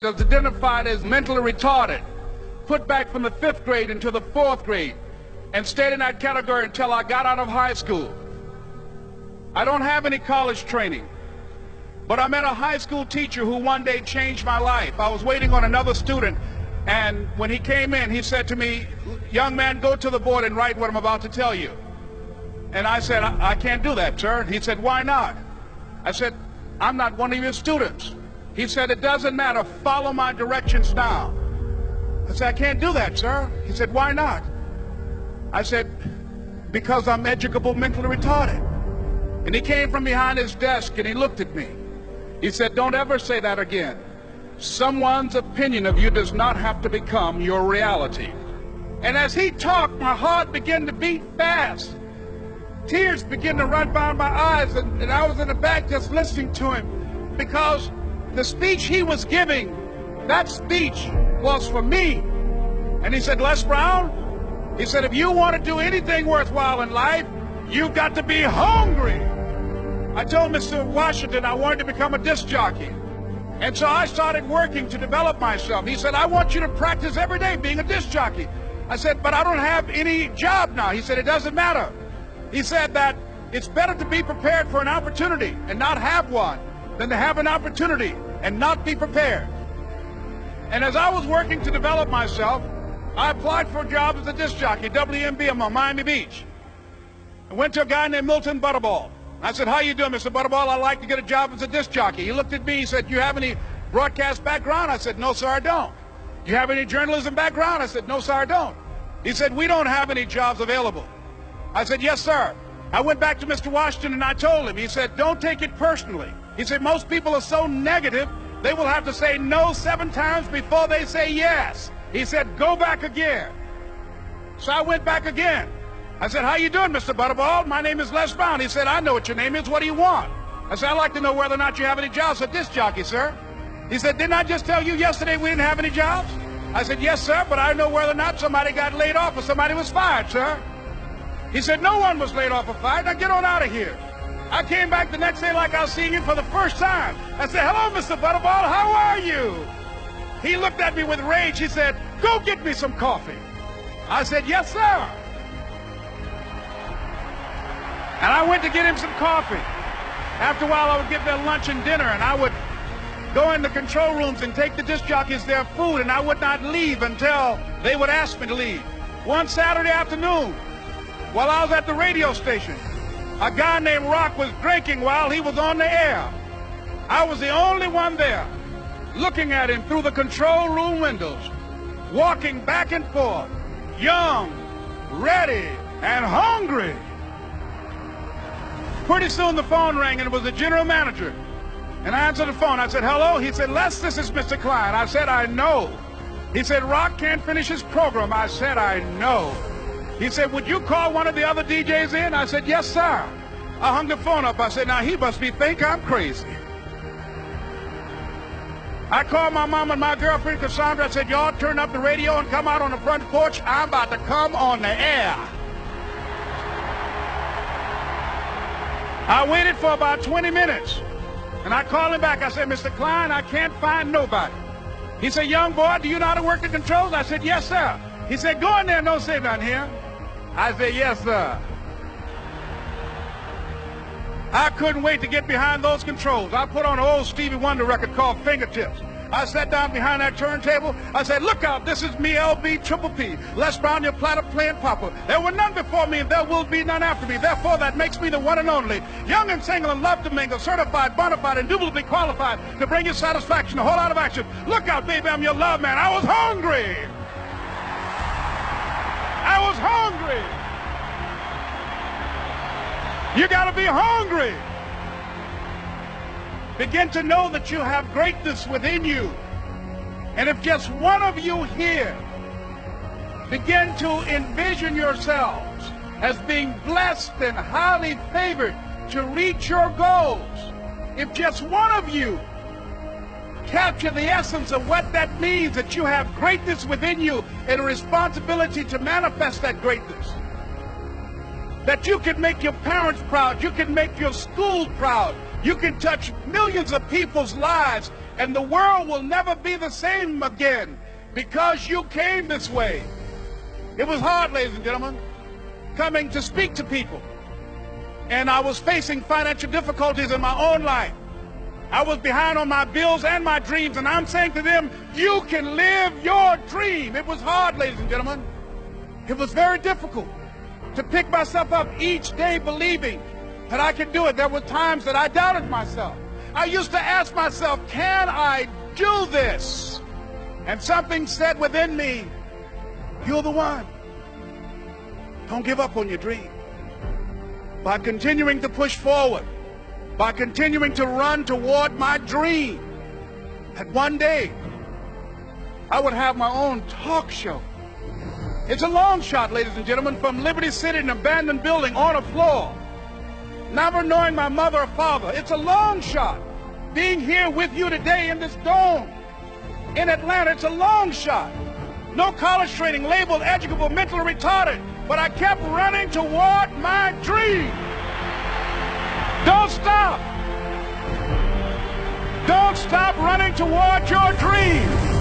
was identified as mentally retarded, put back from the 5th grade into the 4th grade, and stayed in that category until I got out of high school. I don't have any college training, but I met a high school teacher who one day changed my life. I was waiting on another student, and when he came in, he said to me, "Young man, go to the board and write what I'm about to tell you." And I said, I can't do that, sir. He said, "Why not?" I said, "I'm not one of your students." He said, "It doesn't matter. Follow my directions now." I said, "I can't do that, sir." He said, "Why not?" I said, "Because I'm educable mentally retarded." And he came from behind his desk and he looked at me. He said, "Don't ever say that again. Someone's opinion of you does not have to become your reality." And as he talked, my heart began to beat fast. Tears began to run down my eyes, and I was in the back just listening to him, because the speech he was giving, that speech was for me. And he said, "Les Brown," he said, "if you want to do anything worthwhile in life, you've got to be hungry." I told Mr. Washington I wanted to become a disc jockey. And so I started working to develop myself. He said, "I want you to practice every day being a disc jockey." I said, "But I don't have any job now." He said, "It doesn't matter." He said that it's better to be prepared for an opportunity and not have one than to have an opportunity and not be prepared. And as I was working to develop myself, I applied for a job as a disc jockey, WMBM on Miami Beach. I went to a guy named Milton Butterball. I said, "How you doing, Mr. Butterball? I'd like to get a job as a disc jockey." He looked at me, he said, "Do you have any broadcast background?" I said, "No, sir, I don't." "Do you have any journalism background?" I said, "No, sir, I don't." He said, "We don't have any jobs available." I said, "Yes, sir." I went back to Mr. Washington and I told him. He said, "Don't take it personally." He said, "Most people are so negative, they will have to say no 7 times before they say yes." He said, "Go back again." So I went back again. I said, "How you doing, Mr. Butterball? My name is Les Brown." He said, "I know what your name is. What do you want?" I said, "I'd like to know whether or not you have any jobs." I said, "Disc jockey, sir." He said, "Didn't I just tell you yesterday we didn't have any jobs?" I said, "Yes, sir, but I know whether or not somebody got laid off or somebody was fired, sir." He said, "No one was laid off or fired. Now get on out of here." I came back the next day like I was seeing him for the first time. I said, "Hello, Mr. Butterball, how are you?" He looked at me with rage. He said, "Go get me some coffee." I said, "Yes, sir." And I went to get him some coffee. After a while, I would get their lunch and dinner, and I would go in the control rooms and take the disc jockeys their food, and I would not leave until they would ask me to leave. One Saturday afternoon, while I was at the radio station, a guy named Rock was drinking while he was on the air. I was the only one there, looking at him through the control room windows, walking back and forth, young, ready, and hungry. Pretty soon the phone rang, and it was the general manager. And I answered the phone. I said, "Hello?" He said, "Les, this is Mr. Klein." I said, "I know." He said, "Rock can't finish his program." I said, "I know." He said, "Would you call one of the other DJs in?" I said, "Yes, sir." I hung the phone up. I said, "Now he must think I'm crazy." I called my mom and my girlfriend, Cassandra. I said, "Y'all turn up the radio and come out on the front porch. I'm about to come on the air." I waited for about 20 minutes, and I called him back. I said, "Mr. Klein, I can't find nobody." He said, "Young boy, do you know how to work the controls?" I said, "Yes, sir." He said, "Go in there and don't say nothing here." I said, "Yes, sir." I couldn't wait to get behind those controls. I put on an old Stevie Wonder record called Fingertips. I sat down behind that turntable. I said, "Look out, this is me, LB Triple P, Les Brown, your platter playing papa. There were none before me, and there will be none after me. Therefore, that makes me the one and only. Young and single and love to mingle, certified, bona fide, indubitably qualified to bring you satisfaction, a whole lot of action. Look out, baby, I'm your love man." I was hungry. I was hungry. You got to be hungry. Begin to know that you have greatness within you. And if just one of you here begin to envision yourselves as being blessed and highly favored to reach your goals, if just one of you capture the essence of what that means, that you have greatness within you and a responsibility to manifest that greatness, that you can make your parents proud, you can make your school proud, you can touch millions of people's lives And the world will never be the same again because you came this way. It was hard, ladies and gentlemen, coming to speak to people. And I was facing financial difficulties in my own life. I was behind on my bills and my dreams, and I'm saying to them, you can live your dream. It was hard, ladies and gentlemen. It was very difficult to pick myself up each day believing that I could do it. There were times that I doubted myself. I used to ask myself, can I do this? And something said within me, you're the one. Don't give up on your dream. By continuing to push forward, by continuing to run toward my dream, that one day I would have my own talk show. It's a long shot, ladies and gentlemen, from Liberty City, an abandoned building on a floor, never knowing my mother or father. It's a long shot. Being here with you today in this dome in Atlanta, it's a long shot. No college training, labeled educable, mentally retarded, but I kept running toward my dream. Don't stop. Don't stop running toward your dream.